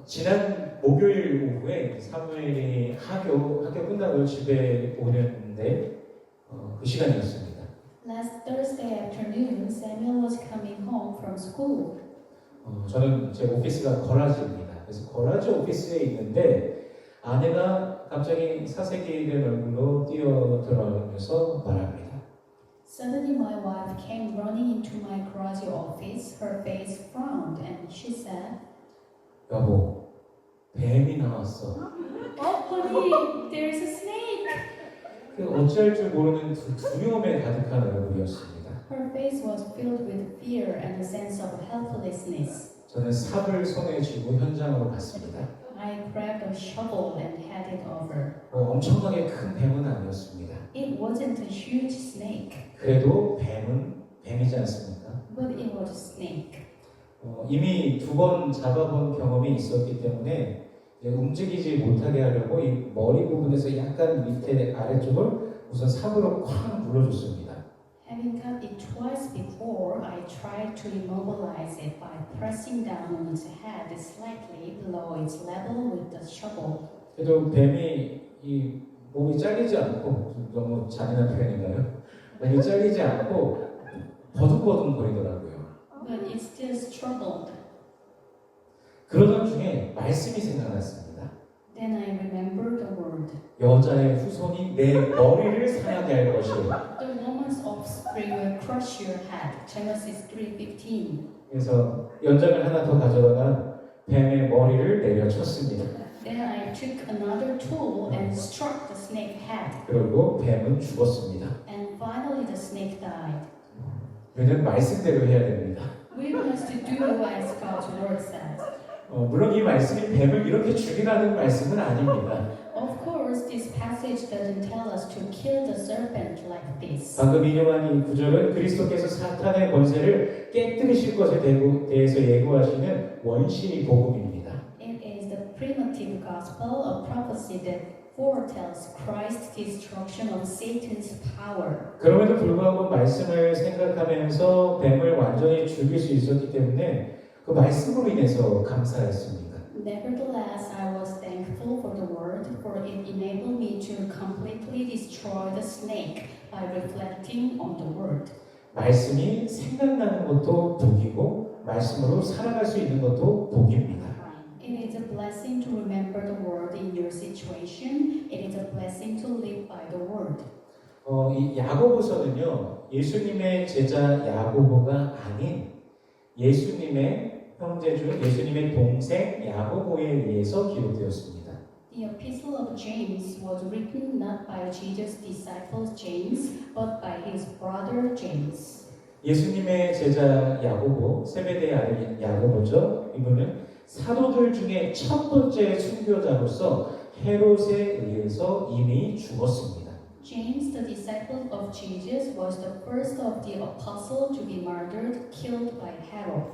지난 목요일 오후에 사무엘이 학교 끝나고 집에 오는데 그 시간이었습니다. Last Thursday afternoon, Samuel was coming home from school. 저는 제 오피스가 거라지입니다. 그래서 거라지 오피스에 있는데 아내가 갑자기 사색이 된 얼굴로 뛰어들어오면서 말합니다. Suddenly, my wife came running into my garage office. Her face frowned, and she said, 여보, 뱀이 나왔어. "Oh, honey, there's a snake." 그 어찌할 줄 모르는 두려움에 가득한 얼굴이었습니다. Her face was filled with fear and a sense of helplessness. 저는 삽을 손에 쥐고 현장으로 갔습니다. I grabbed a shovel and headed over. 엄청나게 큰 뱀은 아니었습니다. It wasn't a huge snake, 그래도 뱀은 뱀이지 않습니까? but it was a snake. 이미 2번 잡아본 경험이 있었기 때문에 움직이지 못하게 하려고 이 머리 부분에서 약간 밑에 아래쪽을 우선 삽으로 쾅 눌러줬습니다. Having cut it twice before, I tried to immobilize it by pressing down on its head slightly below its level with the shovel. 그래도 뱀이 이 몸이 잘리지 않고, 너무 잔인한 표현인가요? 몸이 잘리지 않고 버둥버둥 거리더라고요. But it still struggled. 그러던 중에 말씀이 생각났습니다. Then I remembered the word. 여자의 후손이 내 머리를 상하게 할 것이요. The woman's offspring will crush your head. Genesis 3:15. 그래서 연장을 하나 더 가져다가 뱀의 머리를 내려쳤습니다. Then I took another tool and struck the snake head. 그리고 뱀은 죽었습니다. And finally the snake died. 우리는 말씀대로 해야 됩니다. We must do as God's word says. 물론 이 말씀이 뱀을 이렇게 죽이라는 말씀은 아닙니다. Of course, this passage doesn't tell us to kill the serpent like this. 방금 인용한 이 구절은 그리스도께서 사탄의 권세를 깨뜨리실 것에 대해서 예고하시는 원시 복음입니다. It is the primitive gospel, a prophecy that foretells Christ's destruction of Satan's power. 그럼에도 불구하고 말씀을 생각하면서 뱀을 완전히 죽일 수 있었기 때문에 그 말씀으로 인해서 감사했습니다. Nevertheless, I was thankful for the word, for it enabled me to completely destroy the snake by reflecting on the word. 말씀이 생각나는 것도 복이고 말씀으로 살아갈 수 있는 것도 복입니다. It is a blessing to remember the word in your situation. It is a blessing to live by the word. 이 야고보서는요, 예수님의 제자 야고보가 아닌 예수님의 형제중 예수님의 동생 야고보에 의해서 기록되었습니다. The Epistle of James was written not by Jesus' disciple James, but by his brother James. 예수님의 제자 야고보, 세베대의 아들 야고보죠. 이분은 사도들 중에 첫 번째 순교자로서 헤롯에 의해서 이미 죽었습니다. James, the disciple of Jesus, was the first of the apostles to be martyred, killed by Herod.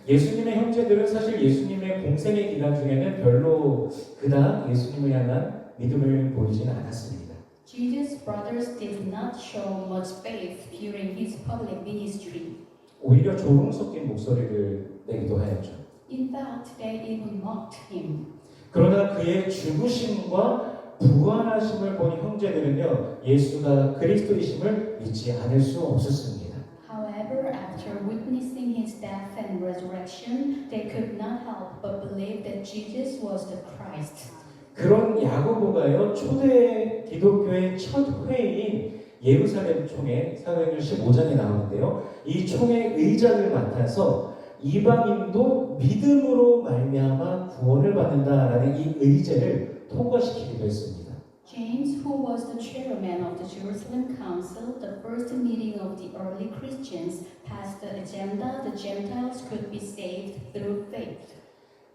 예수님의 형제들은 사실 예수님의 공생의 기간 중에는 별로 그닥 예수님을 향한 믿음을 보이지는 않았습니다. Jesus' brothers did not show much faith during his public ministry. 오히려 조롱 섞인 목소리를 내기도 하였죠. In fact, they even mocked him. 그러나 그의 죽으심과 부활하심을 본 형제들은요, 예수가 그리스도이심을 믿지 않을 수 없었습니다. However, after witnessing his death and resurrection, they could not help but believe that Jesus was the Christ. 그런 야고보가요, 초대 기독교의 첫 회의인 예루살렘 총회, 사도행전 15장에 나오는데요, 이 총회 의장을 맡아서 이방인도 믿음으로 말미암아 구원을 받는다라는 이 의제를 통과시키기도 했습니다. James, who was the chairman of the Jerusalem Council, the first meeting of the early Christians, passed the agenda the Gentiles could be saved through faith.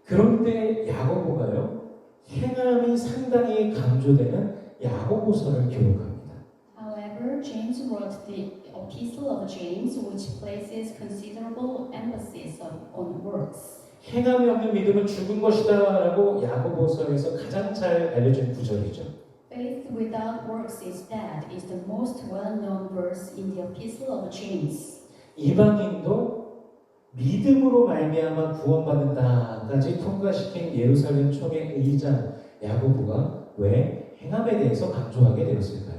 그런데 야고보가요, 행함이 상당히 강조되는 야고보서를 기록합니다. However, James wrote the Epistle of James, which places considerable emphasis on works. 행함이 없는 믿음은 죽은 것이다라고 야고보서에서 가장 잘 알려진 구절이죠. Faith without works is dead is the most well-known verse in the Epistle of James. 이방인도 믿음으로 말미암아 구원받는다까지 통과시킨 예루살렘 총회 의장 야고보가 왜 행함에 대해서 강조하게 되었을까요?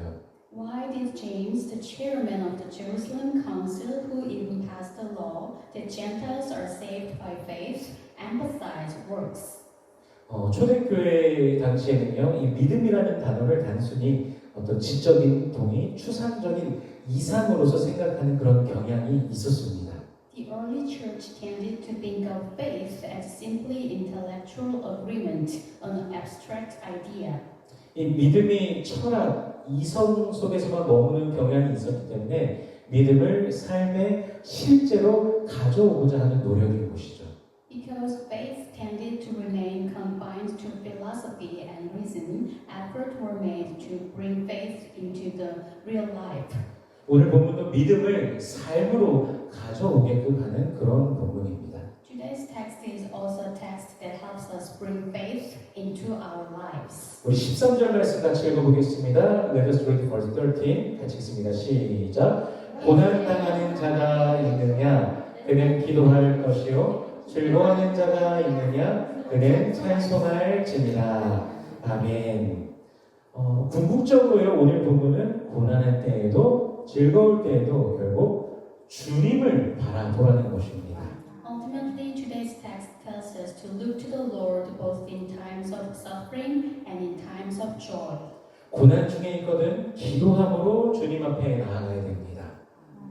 Why did James, the chairman of the Jerusalem Council, who even passed the law that Gentiles are saved by faith, emphasize works? 초대교회 당시에는요, 이 믿음이라는 단어를 단순히 어떤 지적인 동의, 추상적인 이상으로서 생각하는 그런 경향이 있었습니다. The early church tended to think of faith as simply intellectual agreement on an abstract idea. 이 믿음이 철학, 이성 속에서만 머무는 경향이 있었기 때문에 믿음을 삶에 실제로 가져오고자 하는 노력인 것이죠. Because faith tended to remain confined to philosophy and reason, efforts were made to bring faith into the real life. 오늘 본문도 믿음을 삶으로 가져오게끔 하는 그런 본문입니다. Today's text is also a text that helps us bring faith into our lives. 우리 13절 말씀 같이 읽어보겠습니다. Let us read verse 13. 같이 읽습니다. 시작. 고난당하는 자가 있느냐? 그는 기도할 것이요. 즐거워하는 자가 있느냐? 그는 찬송할지니라. 아멘. 궁극적으로요, 오늘 본문은 고난할 때에도 즐거울 때에도 결국 주님을 바라보라는 것입니다. Ultimately, today's text tells us to look to the Lord both in times of suffering and in times of joy. 고난 중에 있거든 기도함으로 주님 앞에 나아가야 됩니다.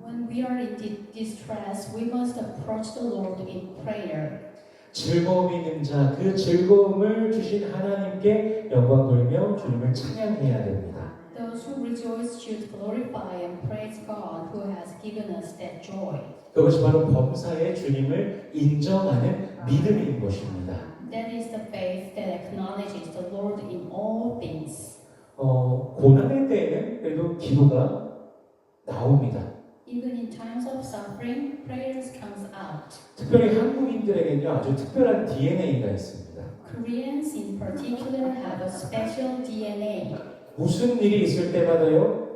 When we are in distress, we must approach the Lord in prayer. 즐거움이 있는 자, 그 즐거움을 주신 하나님께 영광 돌리며 주님을 찬양해야 됩니다. Those who rejoice should glorify and praise God who has given us that joy. 그것이 바로 범사에 주님을 인정하는 믿음인 것입니다. That is the faith that acknowledges the Lord in all things. 고난의 때에는 그래도 기도가 나옵니다. Even in times of suffering, prayers comes out. 특별히 한국인들에게는요, 아주 특별한 DNA가 있습니다. Koreans in particular have a special DNA. 무슨 일이 있을 때마다요,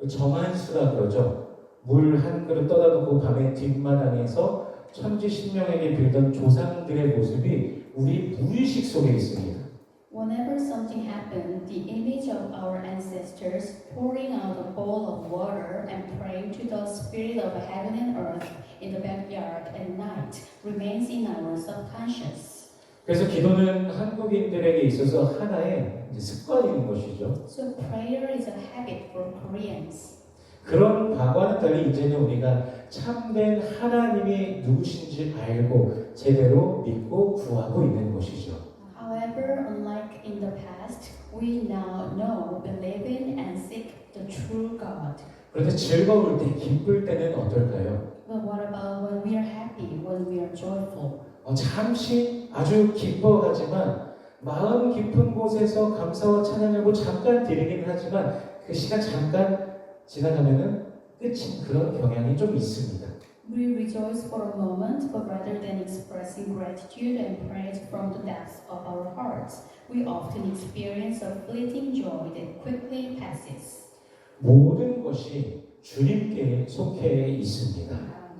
정한수라 그러죠. 물 한 그릇 떠다 놓고 밤에 뒷마당에서 천지신명에게 빌던 조상들의 모습이 우리 무의식 속에 있습니다. Whenever something happened, the image of our ancestors pouring out a bowl of water and praying to the spirit of heaven and earth in the backyard at night remains in our subconscious. 그래서 기도는 한국인들에게 있어서 하나의 습관인 것이죠. So prayer is a habit for Koreans. 그런 과거와는 달리 이제는 우리가 참된 하나님이 누구신지 알고 제대로 믿고 구하고 있는 것이죠. However, unlike in the past, we now know, believe in, and seek the true God. 그런데 즐거울 때, 기쁠 때는 어떨까요? But what about when we are happy, when we are joyful? 잠시 아주 기뻐하지만 마음 깊은 곳에서 감사와 찬양하고 잠깐 드리긴 하지만 그 시간 잠깐 지나가면은 끝인 그런 경향이 좀 있습니다. We rejoice for a moment, but rather than expressing gratitude and praise from the depths of our hearts, we often experience a fleeting joy that quickly passes. 모든 것이 주님께 속해 있습니다.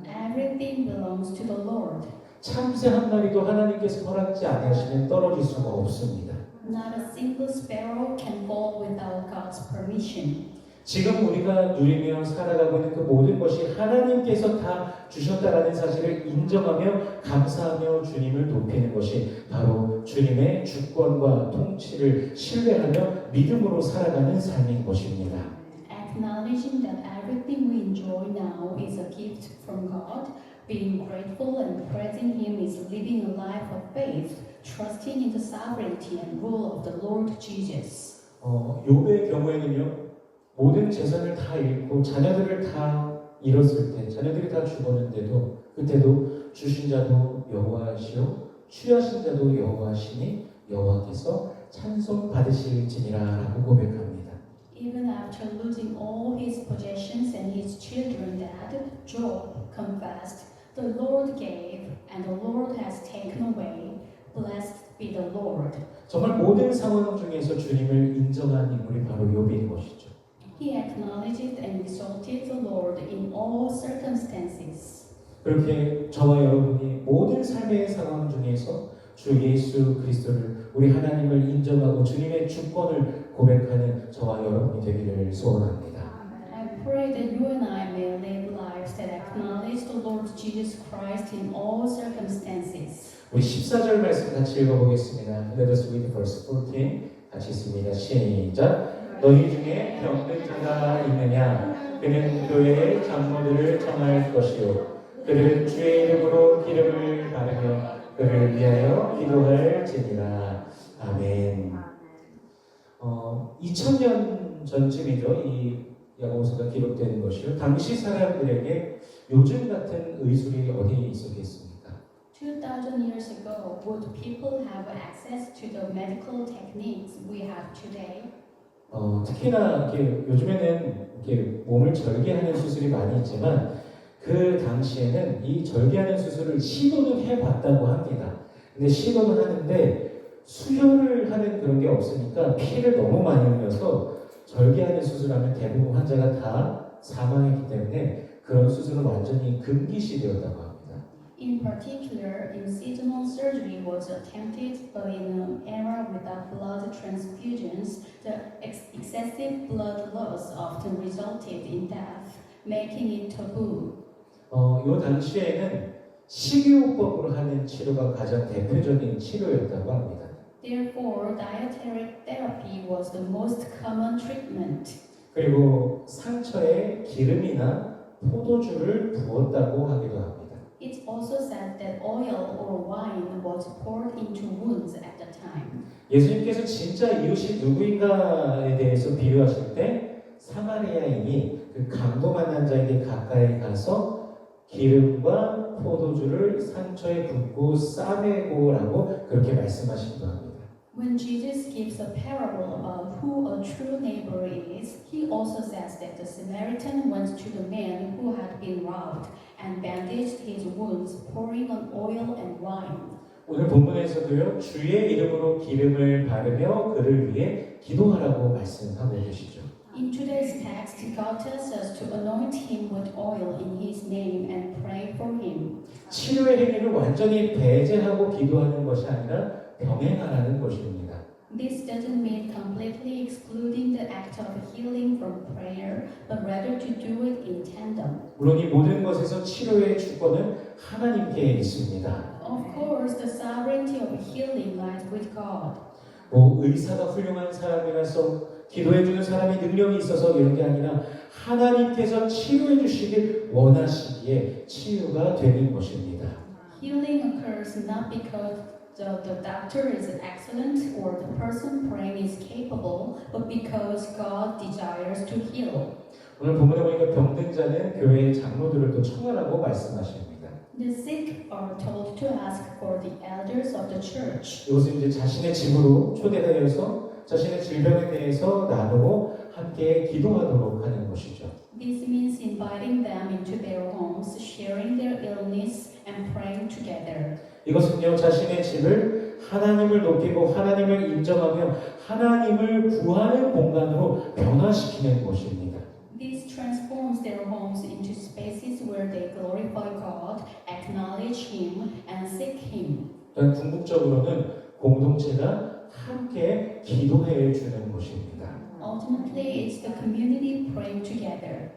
Everything belongs to the Lord. 참새 한 마리도 하나님께서 허락지 아니하시면 떨어질 수가 없습니다. Not a single sparrow can fall without God's permission. 지금 우리가 누리며 살아가고 있는 그 모든 것이 하나님께서 다 주셨다라는 사실을 인정하며 감사하며 주님을 높이는 것이 바로 주님의 주권과 통치를 신뢰하며 믿음으로 살아가는 삶인 것입니다. Acknowledging that everything we enjoy now is a gift from God, being grateful and praising Him is living a life of faith, trusting in the sovereignty and rule of the Lord Jesus. 욥의 경우에는요, 모든 재산을 다 잃고 자녀들을 다 잃었을 때, 자녀들이 다 죽었는데도 그때도 주신 자도 여호와시요 취하신 자도 여호와시니 여호와께서 찬송 받으실지니라라고 고백합니다. Even after losing all his possessions and his children dead, Job confessed, "The Lord gave, and the Lord has taken away. Blessed be the Lord." 정말 모든 상황 중에서 주님을 인정한 인물이 바로 욥인 것이죠. He acknowledged and exalted the Lord in all circumstances. 그렇게 저와 여러분이 모든 삶의 상황 중에서 주 예수 그리스도를 우리 하나님을 인정하고 주님의 주권을 고백하는 저와 여러분이 되기를 소원합니다. I pray that you and I may live lives that acknowledge the Lord Jesus Christ in all circumstances. 우리 14절 말씀 같이 읽어보겠습니다. Let us read verse 14. 같이 읽습니다. 시작. 너희 중에 병든 자가 있느냐? 그는 교회의 장로들을 청할 것이요. 그들은 주의 이름으로 기름을 바르며 그를 위하여 기도할지니라. 아멘. 2000년 전쯤이죠. 이 야고보서가 기록된 것이요. 당시 사람들에게 요즘 같은 의술이 어디에 있었겠습니까? 2000 years ago, would people have access to the medical techniques we have today? 특히나 이렇게 요즘에는 이렇게 몸을 절개하는 수술이 많이 있지만 그 당시에는 이 절개하는 수술을 시도는 해봤다고 합니다. 근데 시도는 하는데 수혈을 하는 그런 게 없으니까 피를 너무 많이 흘려서 절개하는 수술하면 대부분 환자가 다 사망했기 때문에 그런 수술은 완전히 금기시되었다고 합니다. In particular, incisional surgery was attempted, but in an era without blood transfusions, the excessive blood loss often resulted in death, making it taboo. 이 당시에는 식이요법으로 하는 치료가 가장 대표적인 치료였다고 합니다. Therefore, dietary therapy was the most common treatment. 그리고 상처에 기름이나 포도주를 부었다고 하기도 합니다. It also said that oil or wine was poured into wounds at the time. 예수님께서 진짜 이웃이 누구인가에 대해서 비유하실 때 사마리아인이 그 강도만한 자에게 가까이 가서 기름과 포도주를 상처에 붓고 싸매고라고 그렇게 말씀하시기도 합니다. When Jesus gives a parable about who a true neighbor is, he also says that the Samaritan went to the man who had been robbed and bandaged his wounds, pouring on oil and wine. 오늘 본문에서도요, 주의 이름으로 기름을 바르며 그를 위해 기도하라고 말씀하고 계시죠. In today's text, God tells us to anoint him with oil in his name and pray for him. 치료의 행위를 완전히 배제하고 기도하는 것이 아니라 병행하라는 것입니다. This doesn't mean completely excluding the act of healing from prayer, but rather to do it in tandem. 물론 이 모든 것에서 치료의 주권은 하나님께 있습니다. Of course, the sovereignty of healing lies with God. 의사가 훌륭한 사람이라서 기도해주는 사람이 능력이 있어서 이런 게 아니라 하나님께서 치료해 주시길 원하시기에 치유가 되는 것입니다. Healing occurs not because the doctor is excellent or the person praying is capable, but because God desires to heal. 오늘 본문에 보니까 병든 자는 교회의 장로들을 또 청하라고 말씀하십니다. The sick are told to ask for the elders of the church. 이것은 이제 자신의 집으로 초대되어서 자신의 질병에 대해서 나누고 함께 기도하도록 하는 것이죠. This means inviting them into their homes, sharing their illness, and praying together. 이것은요, 자신의 집을 하나님을 높이고 하나님을 인정하며 하나님을 구하는 공간으로 변화시키는 것입니다. This transforms their homes into spaces where they glorify God, acknowledge Him, and seek Him. 궁극적으로는 공동체가 함께 기도해 주는 것입니다. Ultimately, it's the community praying together.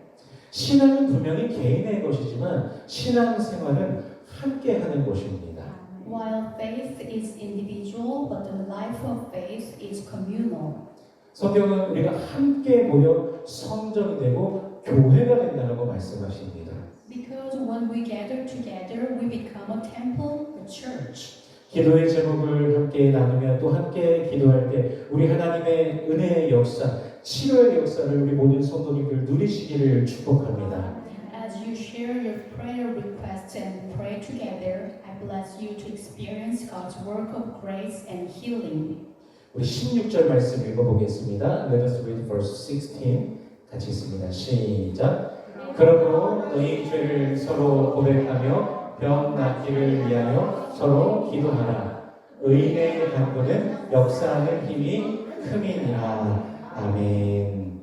신앙은 분명히 개인의 것이지만 신앙 생활은 함께 하는 것입니다. While faith is individual, but the life of faith is communal. 성경은 우리가 함께 모여 성전이 되고 교회가 된다고 말씀하십니다. Because when we gather together, we become a temple, a church. 기도의 제목을 함께 나누며 또 함께 기도할 때 우리 하나님의 은혜의 역사, 치료의 역사를 우리 모든 성도님들 누리시기를 축복합니다. As you share your prayer requests and pray together, I bless you to experience God's work of grace and healing. 우리 16절 말씀 읽어보겠습니다. Let us read verse 16. 같이 읽습니다. 시작. 그러므로 너희 죄를 서로 고백하며 병 낫기를 위하여 서로 기도하라. 의인의 간구는 역사하는 힘이 큼이니라. 아멘.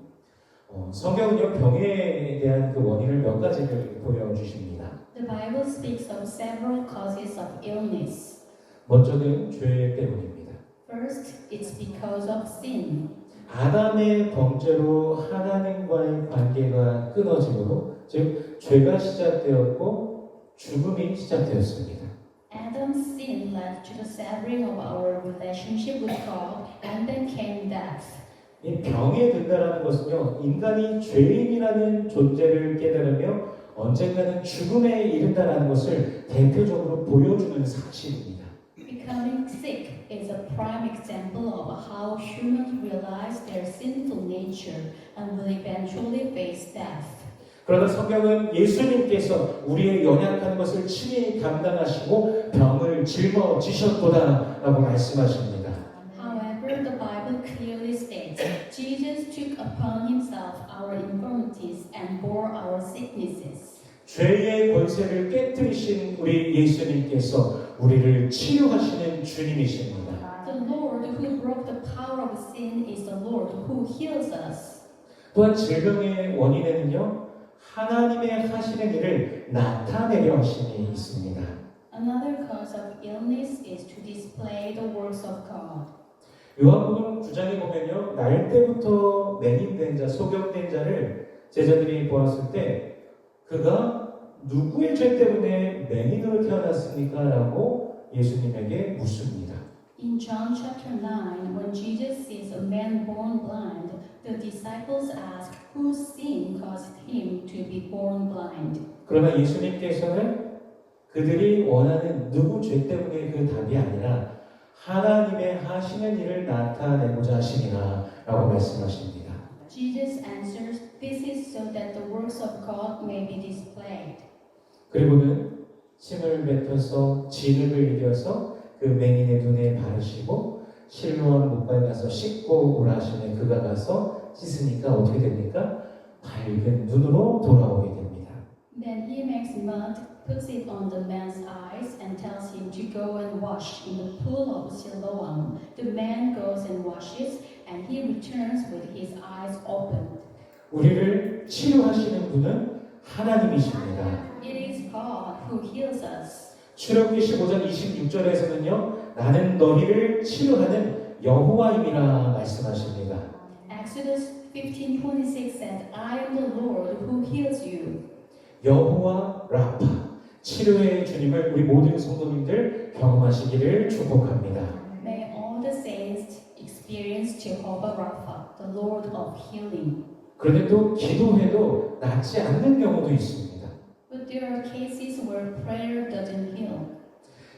성경은요, 병에 대한 그 원인을 몇 가지를 보여주십니다. The Bible speaks of several causes of illness. 먼저는 죄 때문입니다. First, it's because of sin. 아담의 범죄로 하나님과의 관계가 끊어짐으로, 즉 죄가 시작되었고 죽음이 시작되었습니다. Adam's sin led to the severing of our relationship with God, and then came death. 이 병에 든다라는 것은요, 인간이 죄인이라는 존재를 깨달으며 언젠가는 죽음에 이른다라는 것을 대표적으로 보여주는 사실입니다. Becoming sick is a prime example of how humans realize their sinful nature and will eventually face death. 그러나 성경은 예수님께서 우리의 연약한 것을 친히 감당하시고 병을 짊어지셨도다라고 말씀하십니다. However, the Bible clearly states Jesus took upon himself our infirmities and bore our sicknesses. 죄의 권세를 깨뜨리신 우리 예수님께서 우리를 치료하시는 주님이십니다. The Lord who broke the power of sin is the Lord who heals us. 또한 질병의 원인에는요, 하나님의 하시는 일을 나타내려 하심이 있습니다. Another cause of illness is to display the works of God. 요한복음 9장에 보면요, 날 때부터 맹인된 자, 소경된 자를 제자들이 보았을 때 그가 누구의 죄 때문에 맹인으로 태어났습니까? 라고 예수님에게 묻습니다. In John chapter 9, when Jesus sees a man born blind, the disciples ask whose sin caused him to be born blind. 그러나 예수님께서는 그들이 원하는 누구 죄 때문에 그 답이 아니라 하나님의 하시는 일을 나타내고자 하시니라 라고 말씀하십니다. Jesus answers, this is so that the works of God may be displayed. 그리고는 침을 뱉어서 진흙을 이겨서 그 맹인의 눈에 바르시고 실로암 못발 가서 씻고 오라 하시면 그가 가서 씻으니까 어떻게 됩니까? 밝은 눈으로 돌아오게 됩니다. Then he makes mud, puts it on the man's eyes, and tells him to go and wash in the pool of Siloam. The man goes and washes, and he returns with his eyes open. 우리를 치료하시는 분은 하나님이십니다. It is God who heals us. 출애굽기 15장 26절에서는요, 나는 너희를 치료하는 여호와임이라 말씀하십니다. Exodus 15:26 said, I am the Lord who heals you. 여호와 라파, 치료의 주님을 우리 모든 성도님들 경험하시기를 축복합니다. May all the saints experience Jehovah Rapha, the Lord of healing. 그런데 또 기도해도 낫지 않는 경우도 있습니다. But there are cases where prayer doesn't heal.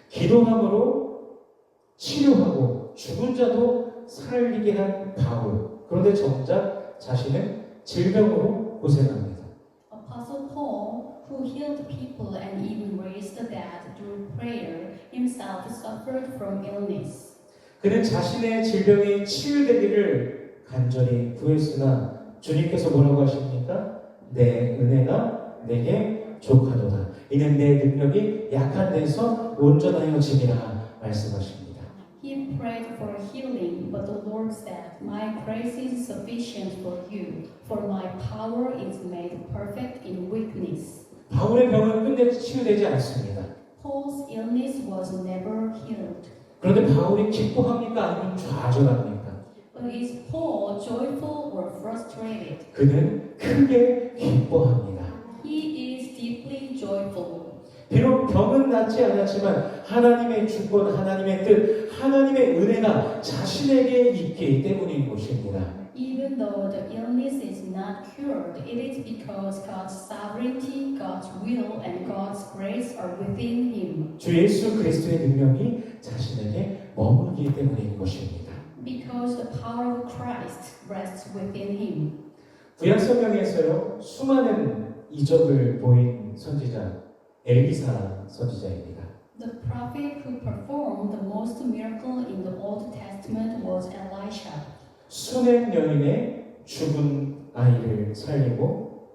기도함으로 치료하고 죽은 자도 살리게 한 바울. 그런데 정작 자신은 질병으로 고생합니다. Apostle Paul, who healed people and even raised the dead through prayer, himself suffered from illness. 그는 자신의 질병이 치유되기를 간절히 구했으나 주님께서 뭐라고 하십니까? 내 은혜가 내게 족하도다. 이는 내 능력이 약한 데서 온전하여지리라 말씀하십니다. He prayed for healing, but the Lord said, My grace is sufficient for you, for my power is made perfect in weakness. 바울의 병은 끝내 치유되지 않습니다. Paul's illness was never healed. 그런데 바울이 기뻐합니까? 아니면 좌절합니까? But is Paul joyful or frustrated? 그는 크게 기뻐합니다. He is deeply joyful. 비록 병은 낫지 않았지만 하나님의 주권, 하나님의 뜻, 하나님의 은혜가 자신에게 있기 때문인 것입니다. Even though the illness is not cured, it is because God's sovereignty, God's will, and God's grace are within him. 주 예수 그리스도의 능력이 자신에게 머물기 때문인 것입니다. Because the power of Christ rests within him. 구약 성경에서요 수많은 이적을 보인 선지자 엘리사 선지자입니다. The prophet who performed the most miracle in the Old Testament was Elisha. 수백 여인의 죽은 아이를 살리고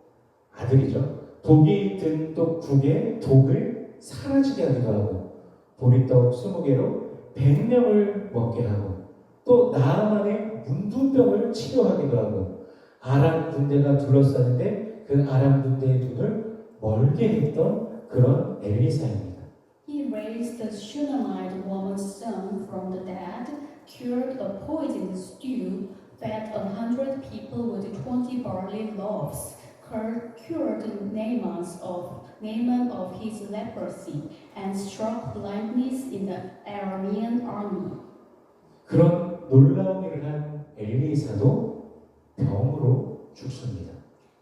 아들이죠. 독이 든 떡 9개 독을 사라지게 하기도 하고 보리떡 20개로 100명을 먹게 하고 또 나아만의 문둥병을 치료하기도 하고 아람 군대가 둘러싸는데 그 아람 군대의 눈을 멀게 했던 그런 엘리사입니다. He raised the Shunammite woman's son from the dead, cured a poisoned stew, fed 100 people with 20 barley loaves, cured Naaman of his leprosy, and struck blindness in the Aramean army. 그런 놀라운 일을 한 엘리사도 병으로 죽습니다.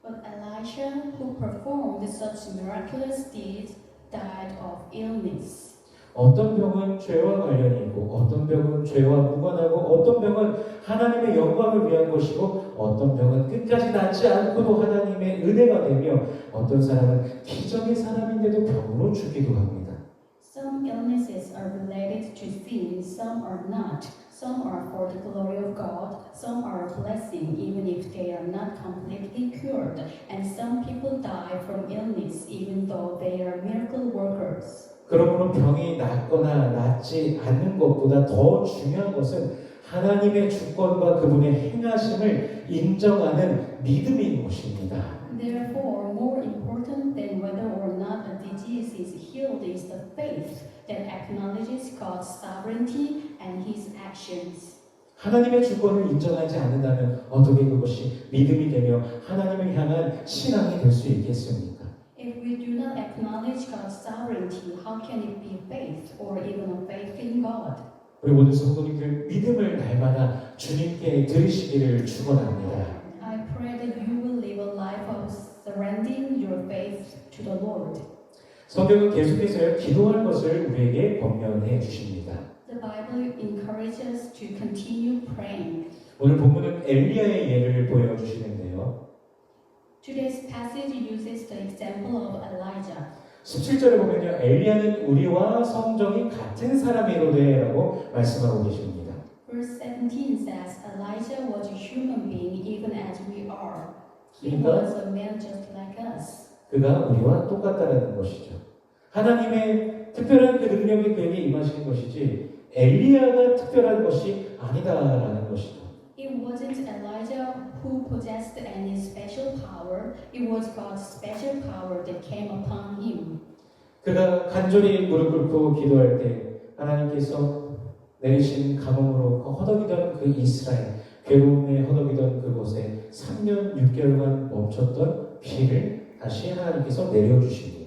But Elisha, who performed such miraculous deeds, died of illness. 어떤 병은 죄와 관련이 있고 어떤 병은 죄와 무관하고 어떤 병은 하나님의 영광을 위한 것이고 어떤 병은 끝까지 낫지 않고도 하나님의 은혜가 되며 어떤 사람은 기적의 사람인데도 병으로 죽기도 합니다. Some illnesses are related to sin, some are not. Some are for the glory of God, some are a blessing even if they are not completely cured, and some people die from illness even though they are miracle workers. 그러므로 병이 낫거나 낫지 않는 것보다 더 중요한 것은 하나님의 주권과 그분의 행하심을 인정하는 믿음인 것입니다. Therefore, more important than whether or not a disease is healed is the faith that acknowledges God's sovereignty and His actions. 하나님의 주권을 인정하지 않는다면 어떻게 그것이 믿음이 되며 하나님을 향한 신앙이 될 수 있겠습니까? If we do not acknowledge God's sovereignty, how can it be faith or even a faith in God? 우리 모든 성도님들 믿음을 날마다 주님께 드리시기를 축원합니다. I pray that you will live a life of surrendering your faith to the Lord. 성경은 계속해서 기도할 것을 우리에게 권면해 주십니다. The Bible encourages us to continue praying. 오늘 본문은 엘리야의 예를 보여주시는데요. Today's passage uses the example of Elijah. 17절에 보면요. 엘리야는 우리와 성정이 같은 사람이로되라고 말씀하고 계십니다. Verse 17 says, Elijah was a human being even as we are. He 그러니까 was a man just like us. 그가 우리와 똑같다라는 것이죠. 하나님의 특별한 그 능력이 그에게 임하신 것이지 엘리야가 특별한 것이 아니다라는 것이죠. It wasn't Elijah who possessed any special power. It was God's special power that came upon him. 그가 간절히 무릎 꿇고 기도할 때 하나님께서 내리신 감흥으로 허덕이던 그 이스라엘, 괴로움에 허덕이던 그곳에 3년 6개월간 멈췄던 비를 다시 하나님께서 내려주십니다.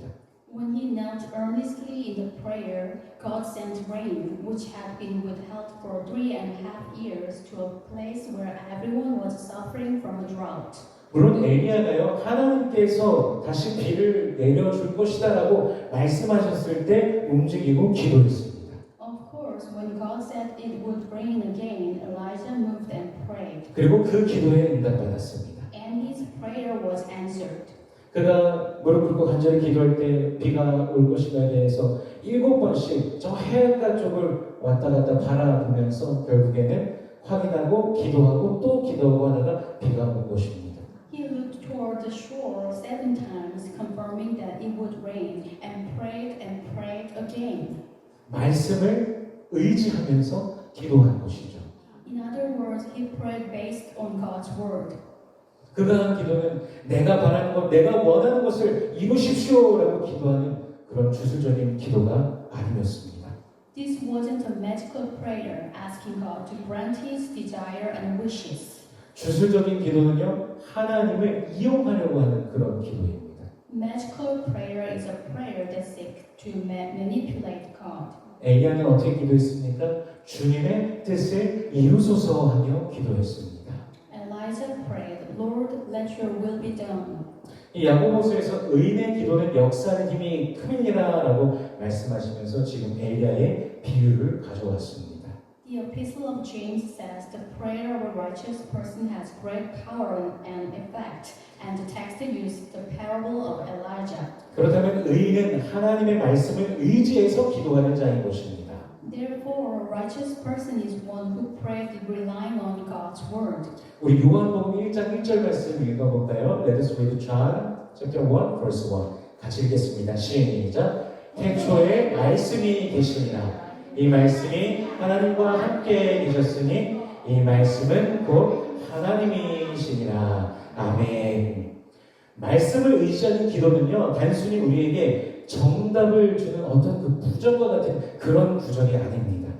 When he knelt earnestly in the prayer, God sent rain, which had been withheld for 3.5 years, to a place where everyone was suffering from a drought. 물론 엘리야가요 하나님께서 다시 비를 내려줄 것이다라고 말씀하셨을 때 움직이고 기도했습니다. Of course, when God said it would rain again, Elijah moved and prayed, 그리고 그 기도에 응답받았습니다. and his prayer was answered. 그가 무릎 꿇고 간절히 기도할 때 비가 올 것인가에 대해서 7번씩 저 해안가 쪽을 왔다 갔다 바라보면서 결국에는 확인하고 기도하고 또 기도하고 하다가 비가 온 것입니다. He looked toward the shore 7 times, confirming that it would rain, and prayed again. 말씀을 의지하면서 기도한 것이죠. In other words, he prayed based on God's word. 그가 한 기도는 내가 바라는 것, 내가 원하는 것을 이루십시오라고 기도하는 그런 주술적인 기도가 아니었습니다. This wasn't a magical prayer asking God to grant his desire and wishes. 주술적인 기도는요, 하나님을 이용하려고 하는 그런 기도입니다. Magical prayer is a prayer that seeks to manipulate God. 엘리야는 어떻게 기도했습니까? 주님의 뜻을 이루소서 하며 기도했습니다. Elijah prayed, Lord, let your will be done. 이 야고보서에서 의인의 기도는 역사하는 힘이 큼이니라라고 말씀하시면서 지금 엘리야의 비유를 가져왔습니다. The Epistle of James says the prayer of a righteous person has great power and effect, and the text uses the parable of Elijah. 그렇다면 의인은 하나님의 말씀을 의지해서 기도하는 자인 것입니다. Therefore, a righteous person is one who prays relying on God's word. 우리 요한복음 1장 1절 말씀 읽어볼까요? Let us read John chapter 1 verse 1. 같이 읽겠습니다. 시작. 태초에 말씀이 계시니라. 이 말씀이 하나님과 함께 계셨으니 이 말씀은 곧 하나님이시니라. 아멘. 말씀을 의지하는 기도는요, 단순히 우리에게 정답을 주는 어떤 그 부정과 같은 그런 구절이 아닙니다.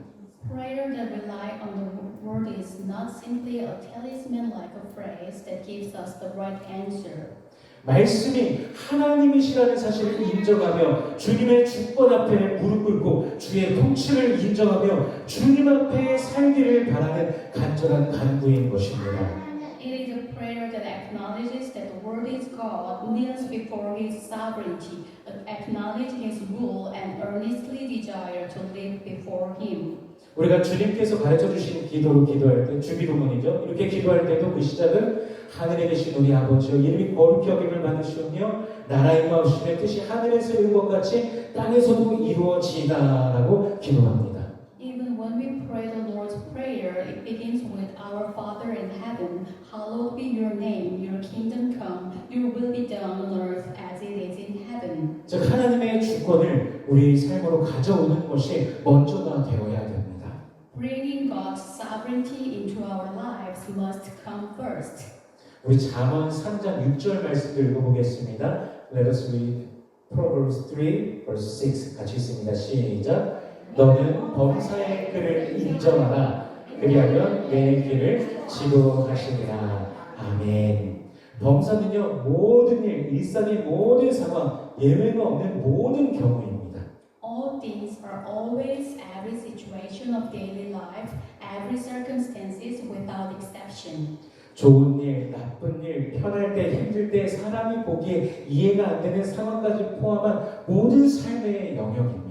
Prayer that rely on the word is not simply a talisman like a phrase that gives us the right answer. 말씀이 하나님이시라는 사실을 인정하며 주님의 주권 앞에 무릎 꿇고 주의 통치를 인정하며 주님 앞에 살기를 바라는 간절한 간구인 것입니다. It is a prayer that acknowledges that the word is God, kneels before His sovereignty, acknowledge His rule, and earnestly desire to live before Him. 우리가 주님께서 가르쳐 주신 기도로 기도할 때 주기도문이죠. 이렇게 기도할 때도 그 시작은 하늘에 계신 우리 아버지여 이름이 거룩히 여김을 받으시오며 나라의 마으심의 뜻이 하늘에서 이룬 것 같이 땅에서도 이루어지다라고 기도합니다. Even when we pray the Lord's Prayer, it begins with Our Father in heaven, hallowed be your name, your kingdom come, your will be done on earth as it is in heaven. 즉 하나님의 주권을 우리 삶으로 가져오는 것이 먼저가 되어야 됩니다. Bringing God's sovereignty into our lives must come first. 우리 잠언 3장 6절 말씀을 읽어보겠습니다. Let us read Proverbs 3 verse 6 같이 읽습니다. 시작. 너는 범사의 끈을 인정하라. 그리하면 내 길을 지도하시리라. 아멘. 범사는요 모든 일, 일상의 모든 상황, 예외가 없는 모든 경우입니다. All things are always every situation of daily life, every circumstances without exception. 좋은 일, 나쁜 일, 편할 때, 힘들 때, 사람이 보기에 이해가 안 되는 상황까지 포함한 모든 삶의 영역입니다.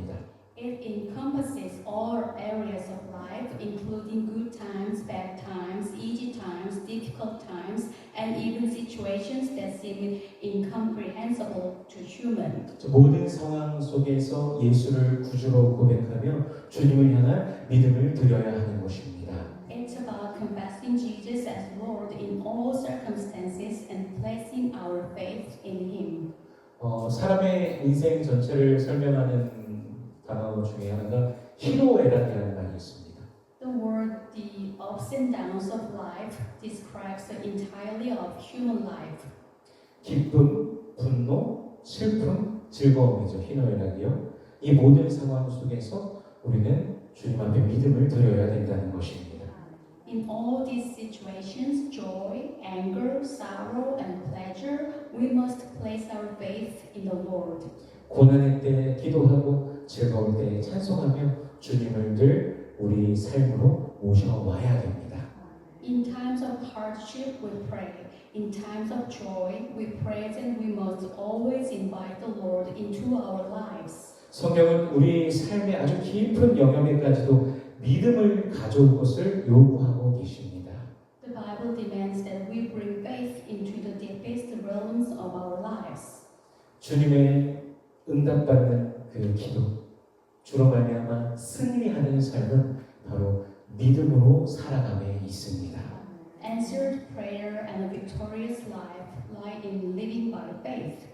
It encompasses all areas of life, including good times, bad times, easy times, difficult times, and even situations that seem incomprehensible to human. 모든 상황 속에서 예수를 구주로 고백하며 주님을 향한 믿음을 드려야 하는 것입니다. It's about confessing Jesus as Lord in all circumstances and placing our faith in Him. 사람의 인생 전체를 설명하는 단어 중에 하나가 희로애락이라는 말이 있습니다. The word the ups and downs of life describes the entirety of human life. 기쁨, 분노, 슬픔, 즐거움이죠. 희노애락이요. 이 모든 상황 속에서 우리는 주님 앞에 믿음을 드려야 된다는 것입니다. In all these situations, joy, anger, sorrow, and pleasure, we must place our faith in the Lord. 고난의 때 기도하고 즐거울 때 찬송하며 주님을 늘 우리 삶으로 모셔와야 됩니다. In times of hardship, we pray. In times of joy, we praise, and we must always invite the Lord into our lives. 성경은 우리 삶의 아주 깊은 영역에까지도 믿음을 가져올 것을 요구하고 계십니다. The Bible demands that we bring faith into the deepest realms of our lives. 주님의 응답받는 그 기도, 주로 말미암아 승리하는 삶은 바로 믿음으로 살아감에 있습니다. Answered prayer and a victorious life lie in living by faith.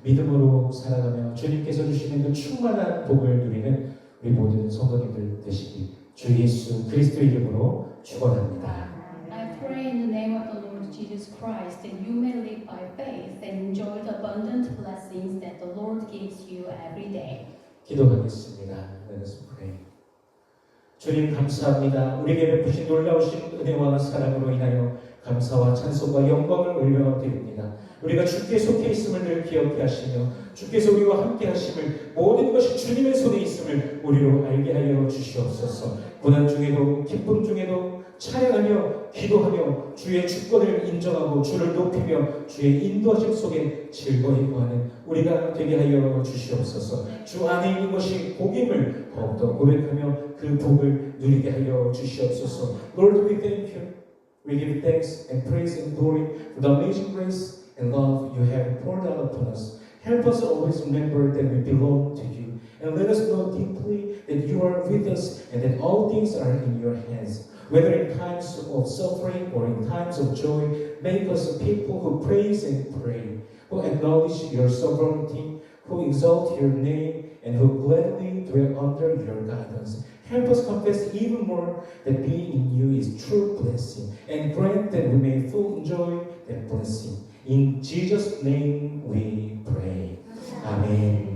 믿음으로 살아가며 주님께서 주시는 그 충만한 복을 누리는 우리 모든 성도님들 되시기 주 예수 그리스도 이름으로 축원합니다. I pray in the name of the Lord Jesus Christ that you may live by faith and enjoy the abundant blessings that the Lord gives you every day. 기도하겠습니다. Let us pray. 주님 감사합니다. 우리에게 베푸신 놀라우신 은혜와 사랑으로 인하여 감사와 찬송과 영광을 올려드립니다. 우리가 주께 속해 있음을 늘 기억해 하시며 주께서 우리와 함께 하심을 모든 것이 주님의 손에 있음을 우리로 알게 하여 주시옵소서. 고난 중에도 기쁨 중에도 찬양하며 기도하며 주의 주권을 인정하고 주를 높이며 주의 인도하심 속에 즐거이 거하는 우리가 되게 하여 주시옵소서. 주 안에 있는 것이 복임을 더욱더 고백하며 그 복을 누리게 하여 주시옵소서. Lord, we thank you. We give thanks and praise and glory for the amazing grace and love you have poured out upon us. Help us always remember that we belong to you. And let us know deeply that you are with us and that all things are in your hands. Whether in times of suffering or in times of joy, make us a people who praise and pray, who acknowledge your sovereignty, who exalt your name, and who gladly dwell under your guidance. Help us confess even more that being in you is true blessing, and grant that we may fully enjoy that blessing. In Jesus' name we pray. Amen.